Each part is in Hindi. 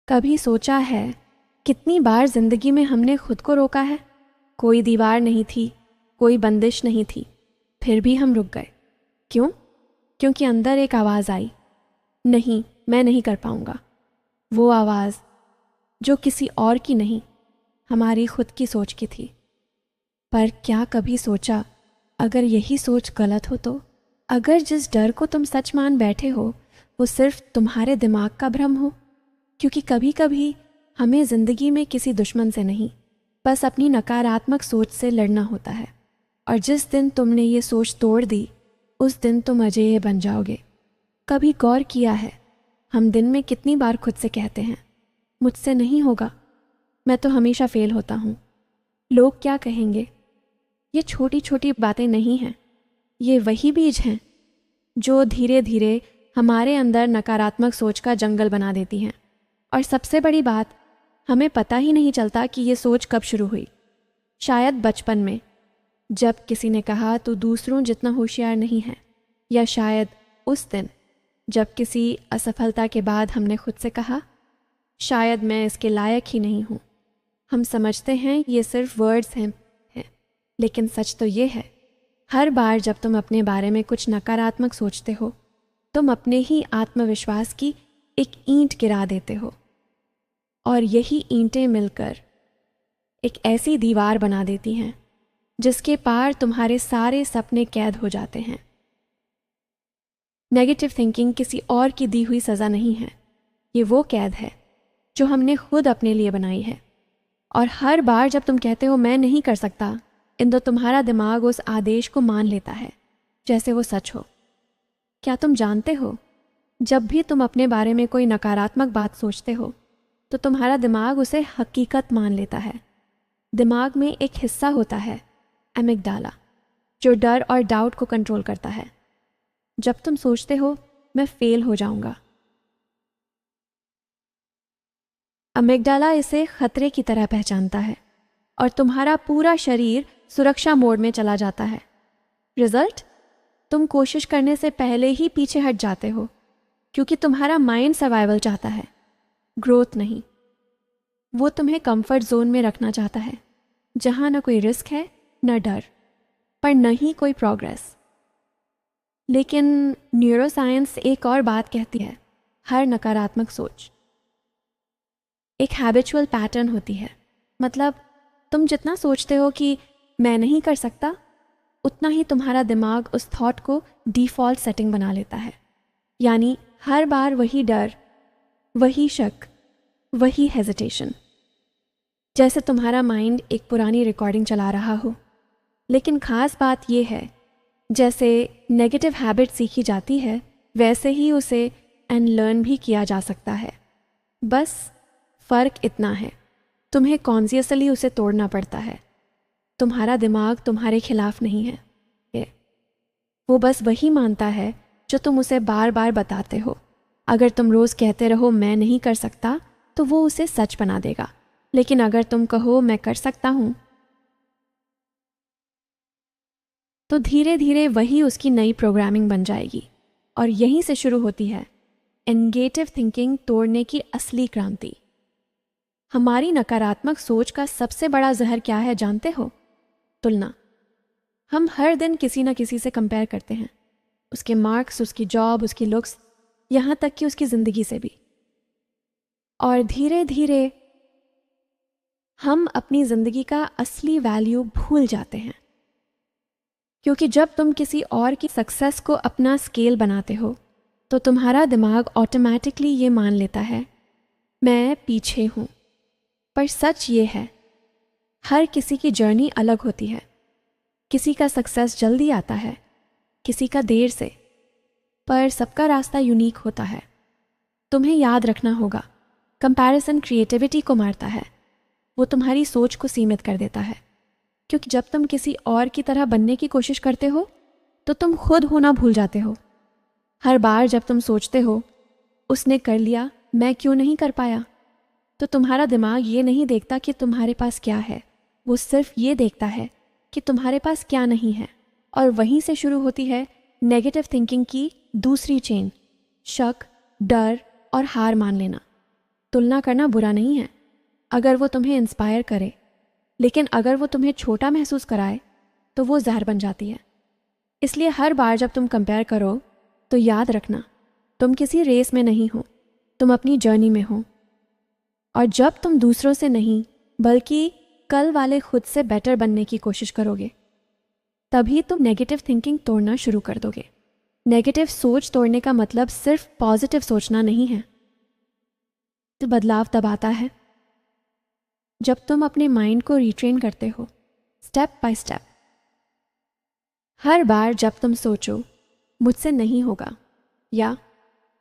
कभी सोचा है कितनी बार जिंदगी में हमने खुद को रोका है? कोई दीवार नहीं थी, कोई बंदिश नहीं थी, फिर भी हम रुक गए। क्यों? क्योंकि अंदर एक आवाज़ आई, नहीं, मैं नहीं कर पाऊंगा। वो आवाज़ जो किसी और की नहीं, हमारी खुद की सोच की थी। पर क्या कभी सोचा, अगर यही सोच गलत हो तो? अगर जिस डर को तुम सच मान बैठे हो वो सिर्फ तुम्हारे दिमाग का भ्रम हो? क्योंकि कभी कभी हमें ज़िंदगी में किसी दुश्मन से नहीं, बस अपनी नकारात्मक सोच से लड़ना होता है। और जिस दिन तुमने ये सोच तोड़ दी, उस दिन तुम अजेय बन जाओगे। कभी गौर किया है हम दिन में कितनी बार खुद से कहते हैं, मुझसे नहीं होगा, मैं तो हमेशा फेल होता हूँ, लोग क्या कहेंगे? ये छोटी छोटी बातें नहीं हैं, ये वही बीज हैं जो धीरे धीरे हमारे अंदर नकारात्मक सोच का जंगल बना देती हैं। और सबसे बड़ी बात, हमें पता ही नहीं चलता कि ये सोच कब शुरू हुई। शायद बचपन में, जब किसी ने कहा तू दूसरों जितना होशियार नहीं है, या शायद उस दिन जब किसी असफलता के बाद हमने खुद से कहा, शायद मैं इसके लायक ही नहीं हूँ। हम समझते हैं ये सिर्फ वर्ड्स हैं, लेकिन सच तो ये है, हर बार जब तुम अपने बारे में कुछ नकारात्मक सोचते हो, तुम अपने ही आत्मविश्वास की एक ईंट गिरा देते हो। और यही ईंटें मिलकर एक ऐसी दीवार बना देती हैं जिसके पार तुम्हारे सारे सपने कैद हो जाते हैं। नेगेटिव थिंकिंग किसी और की दी हुई सज़ा नहीं है, ये वो कैद है जो हमने खुद अपने लिए बनाई है। और हर बार जब तुम कहते हो मैं नहीं कर सकता, तो तुम्हारा दिमाग उस आदेश को मान लेता है जैसे वो सच हो। क्या तुम जानते हो, जब भी तुम अपने बारे में कोई नकारात्मक बात सोचते हो तो तुम्हारा दिमाग उसे हकीकत मान लेता है। दिमाग में एक हिस्सा होता है, एमिगडाला, जो डर और डाउट को कंट्रोल करता है। जब तुम सोचते हो मैं फेल हो जाऊंगा, अमिगडाला इसे खतरे की तरह पहचानता है और तुम्हारा पूरा शरीर सुरक्षा मोड में चला जाता है। रिजल्ट, तुम कोशिश करने से पहले ही पीछे हट जाते हो, क्योंकि तुम्हारा माइंड सर्वाइवल चाहता है, ग्रोथ नहीं। वो तुम्हें कंफर्ट जोन में रखना चाहता है, जहाँ न कोई रिस्क है, न डर, पर न ही कोई प्रोग्रेस। लेकिन न्यूरोसाइंस एक और बात कहती है, हर नकारात्मक सोच एक हैबिचुअल पैटर्न होती है। मतलब तुम जितना सोचते हो कि मैं नहीं कर सकता, उतना ही तुम्हारा दिमाग उस थॉट को डिफ़ॉल्ट सेटिंग बना लेता है। यानी हर बार वही डर, वही शक, वही हेजिटेशन, जैसे तुम्हारा माइंड एक पुरानी रिकॉर्डिंग चला रहा हो। लेकिन ख़ास बात यह है, जैसे नेगेटिव हैबिट सीखी जाती है, वैसे ही उसे अनलर्न भी किया जा सकता है। बस फ़र्क इतना है, तुम्हें कॉन्शियसली उसे तोड़ना पड़ता है। तुम्हारा दिमाग तुम्हारे खिलाफ नहीं है, वो बस वही मानता है जो तुम उसे बार बार बताते हो। अगर तुम रोज़ कहते रहो मैं नहीं कर सकता, तो वो उसे सच बना देगा। लेकिन अगर तुम कहो मैं कर सकता हूँ, तो धीरे धीरे वही उसकी नई प्रोग्रामिंग बन जाएगी। और यहीं से शुरू होती है नेगेटिव थिंकिंग तोड़ने की असली क्रांति। हमारी नकारात्मक सोच का सबसे बड़ा जहर क्या है जानते हो? तुलना। हम हर दिन किसी न किसी से कंपेयर करते हैं, उसके मार्क्स, उसकी जॉब, उसकी लुक्स, यहाँ तक कि उसकी ज़िंदगी से भी। और धीरे धीरे हम अपनी ज़िंदगी का असली वैल्यू भूल जाते हैं। क्योंकि जब तुम किसी और की सक्सेस को अपना स्केल बनाते हो, तो तुम्हारा दिमाग ऑटोमेटिकली ये मान लेता है मैं पीछे हूँ। पर सच ये है, हर किसी की जर्नी अलग होती है। किसी का सक्सेस जल्दी आता है, किसी का देर से, पर सबका रास्ता यूनिक होता है। तुम्हें याद रखना होगा, कंपैरिजन क्रिएटिविटी को मारता है, वो तुम्हारी सोच को सीमित कर देता है। क्योंकि जब तुम किसी और की तरह बनने की कोशिश करते हो, तो तुम खुद होना भूल जाते हो। हर बार जब तुम सोचते हो उसने कर लिया, मैं क्यों नहीं कर पाया, तो तुम्हारा दिमाग ये नहीं देखता कि तुम्हारे पास क्या है, वो सिर्फ ये देखता है कि तुम्हारे पास क्या नहीं है। और वहीं से शुरू होती है नेगेटिव थिंकिंग की दूसरी चेन, शक, डर और हार मान लेना। तुलना करना बुरा नहीं है अगर वो तुम्हें इंस्पायर करे, लेकिन अगर वो तुम्हें छोटा महसूस कराए तो वो जहर बन जाती है। इसलिए हर बार जब तुम कंपेयर करो तो याद रखना, तुम किसी रेस में नहीं हो, तुम अपनी जर्नी में हो। और जब तुम दूसरों से नहीं बल्कि कल वाले खुद से बेटर बनने की कोशिश करोगे, तभी तुम नेगेटिव थिंकिंग तोड़ना शुरू कर दोगे। नेगेटिव सोच तोड़ने का मतलब सिर्फ पॉजिटिव सोचना नहीं है। तो बदलाव तब आता है जब तुम अपने माइंड को रिट्रेन करते हो, स्टेप बाय स्टेप। हर बार जब तुम सोचो मुझसे नहीं होगा या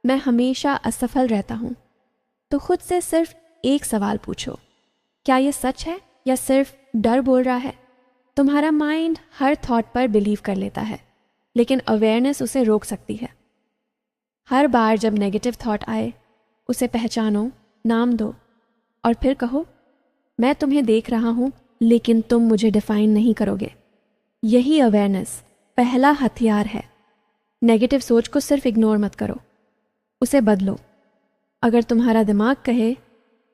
मैं हमेशा असफल रहता हूँ, तो खुद से सिर्फ एक सवाल पूछो, क्या ये सच है या सिर्फ डर बोल रहा है? तुम्हारा माइंड हर थॉट पर बिलीव कर लेता है, लेकिन अवेयरनेस उसे रोक सकती है। हर बार जब नेगेटिव थॉट आए, उसे पहचानो, नाम दो और फिर कहो, मैं तुम्हें देख रहा हूँ लेकिन तुम मुझे डिफाइन नहीं करोगे। यही अवेयरनेस पहला हथियार है। नेगेटिव सोच को सिर्फ इग्नोर मत करो, उसे बदलो। अगर तुम्हारा दिमाग कहे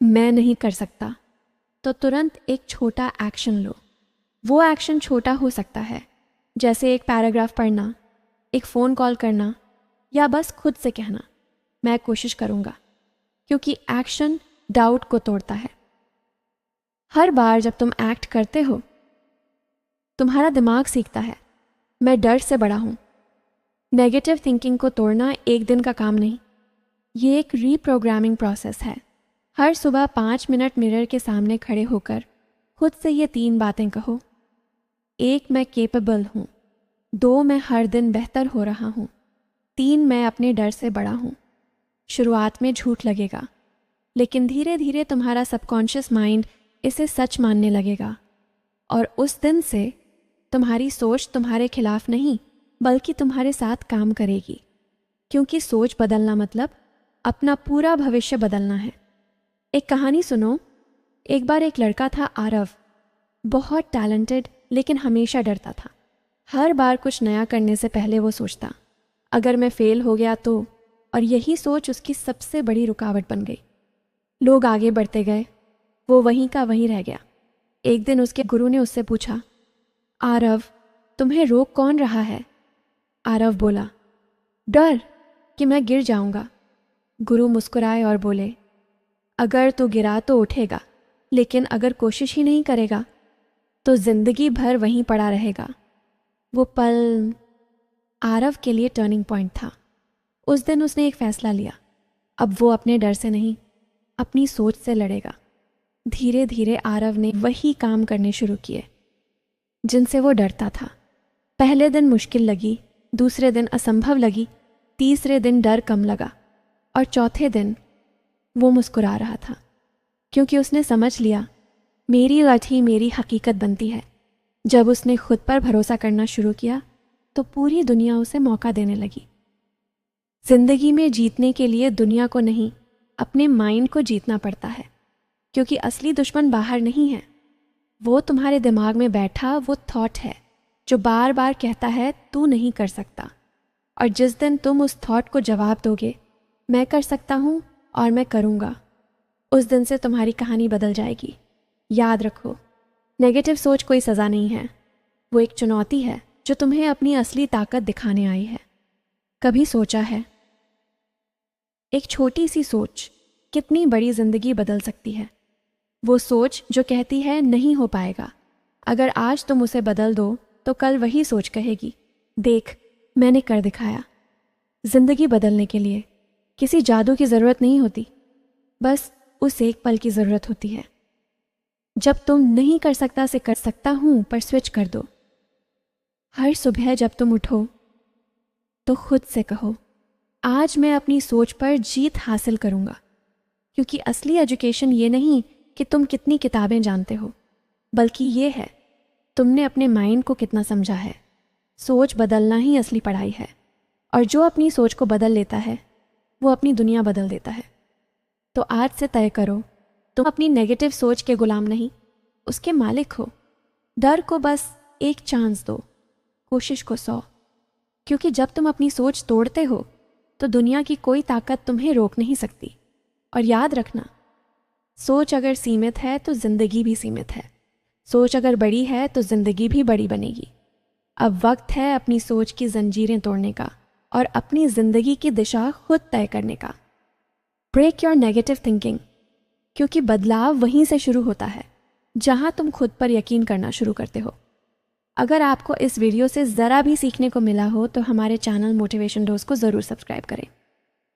मैं नहीं कर सकता, तो तुरंत एक छोटा एक्शन लो। वो एक्शन छोटा हो सकता है, जैसे एक पैराग्राफ पढ़ना, एक फ़ोन कॉल करना या बस खुद से कहना मैं कोशिश करूँगा, क्योंकि एक्शन डाउट को तोड़ता है। हर बार जब तुम एक्ट करते हो, तुम्हारा दिमाग सीखता है मैं डर से बड़ा हूँ। नेगेटिव थिंकिंग को तोड़ना एक दिन का काम नहीं, ये एक रीप्रोग्रामिंग प्रोसेस है। हर सुबह 5 मिनट मिरर के सामने खड़े होकर खुद से ये 3 बातें कहो। 1, मैं केपेबल हूँ। 2, मैं हर दिन बेहतर हो रहा हूँ। 3, मैं अपने डर से बड़ा हूँ। शुरुआत में झूठ लगेगा, लेकिन धीरे धीरे तुम्हारा सबकॉन्शियस माइंड इसे सच मानने लगेगा, और उस दिन से तुम्हारी सोच तुम्हारे खिलाफ नहीं बल्कि तुम्हारे साथ काम करेगी। क्योंकि सोच बदलना मतलब अपना पूरा भविष्य बदलना है। एक कहानी सुनो। एक बार एक लड़का था आरव, बहुत टैलेंटेड, लेकिन हमेशा डरता था। हर बार कुछ नया करने से पहले वो सोचता, अगर मैं फेल हो गया तो, और यही सोच उसकी सबसे बड़ी रुकावट बन गई। लोग आगे बढ़ते गए, वो वहीं का वहीं रह गया। एक दिन उसके गुरु ने उससे पूछा, आरव, तुम्हें रोक कौन रहा है? आरव बोला, डर कि मैं गिर जाऊंगा। गुरु मुस्कुराए और बोले, अगर तू गिरा तो उठेगा, लेकिन अगर कोशिश ही नहीं करेगा तो जिंदगी भर वहीं पड़ा रहेगा। वो पल आरव के लिए टर्निंग पॉइंट था। उस दिन उसने एक फैसला लिया, अब वो अपने डर से नहीं, अपनी सोच से लड़ेगा। धीरे धीरे आरव ने वही काम करने शुरू किए जिनसे वो डरता था। पहले दिन मुश्किल लगी, दूसरे दिन असंभव लगी, तीसरे दिन डर कम लगा, और चौथे दिन वो मुस्कुरा रहा था, क्योंकि उसने समझ लिया मेरी लठ ही मेरी हकीकत बनती है। जब उसने खुद पर भरोसा करना शुरू किया तो पूरी दुनिया उसे मौका देने लगी। जिंदगी में जीतने के लिए दुनिया को नहीं, अपने माइंड को जीतना पड़ता है, क्योंकि असली दुश्मन बाहर नहीं है, वो तुम्हारे दिमाग में बैठा वो थॉट है जो बार बार कहता है तू नहीं कर सकता। और जिस दिन तुम उस थॉट को जवाब दोगे, मैं कर सकता हूँ और मैं करूँगा, उस दिन से तुम्हारी कहानी बदल जाएगी। याद रखो, नेगेटिव सोच कोई सज़ा नहीं है, वो एक चुनौती है जो तुम्हें अपनी असली ताकत दिखाने आई है। कभी सोचा है एक छोटी सी सोच कितनी बड़ी जिंदगी बदल सकती है? वो सोच जो कहती है नहीं हो पाएगा, अगर आज तुम उसे बदल दो तो कल वही सोच कहेगी, देख मैंने कर दिखाया। जिंदगी बदलने के लिए किसी जादू की ज़रूरत नहीं होती, बस उस एक पल की ज़रूरत होती है जब तुम नहीं कर सकता से कर सकता हूँ पर स्विच कर दो। हर सुबह जब तुम उठो तो खुद से कहो, आज मैं अपनी सोच पर जीत हासिल करूँगा। क्योंकि असली एजुकेशन ये नहीं कि तुम कितनी किताबें जानते हो, बल्कि ये है तुमने अपने माइंड को कितना समझा है। सोच बदलना ही असली पढ़ाई है, और जो अपनी सोच को बदल लेता है वो अपनी दुनिया बदल देता है। तो आज से तय करो, तुम अपनी नेगेटिव सोच के गुलाम नहीं, उसके मालिक हो। डर को बस एक चांस दो, कोशिश को 100। क्योंकि जब तुम अपनी सोच तोड़ते हो तो दुनिया की कोई ताकत तुम्हें रोक नहीं सकती। और याद रखना, सोच अगर सीमित है तो ज़िंदगी भी सीमित है। सोच अगर बड़ी है तो ज़िंदगी भी बड़ी बनेगी। अब वक्त है अपनी सोच की जंजीरें तोड़ने का और अपनी ज़िंदगी की दिशा खुद तय करने का। ब्रेक योर नेगेटिव थिंकिंग, क्योंकि बदलाव वहीं से शुरू होता है जहां तुम खुद पर यकीन करना शुरू करते हो। अगर आपको इस वीडियो से ज़रा भी सीखने को मिला हो तो हमारे चैनल मोटिवेशन डोज को ज़रूर सब्सक्राइब करें।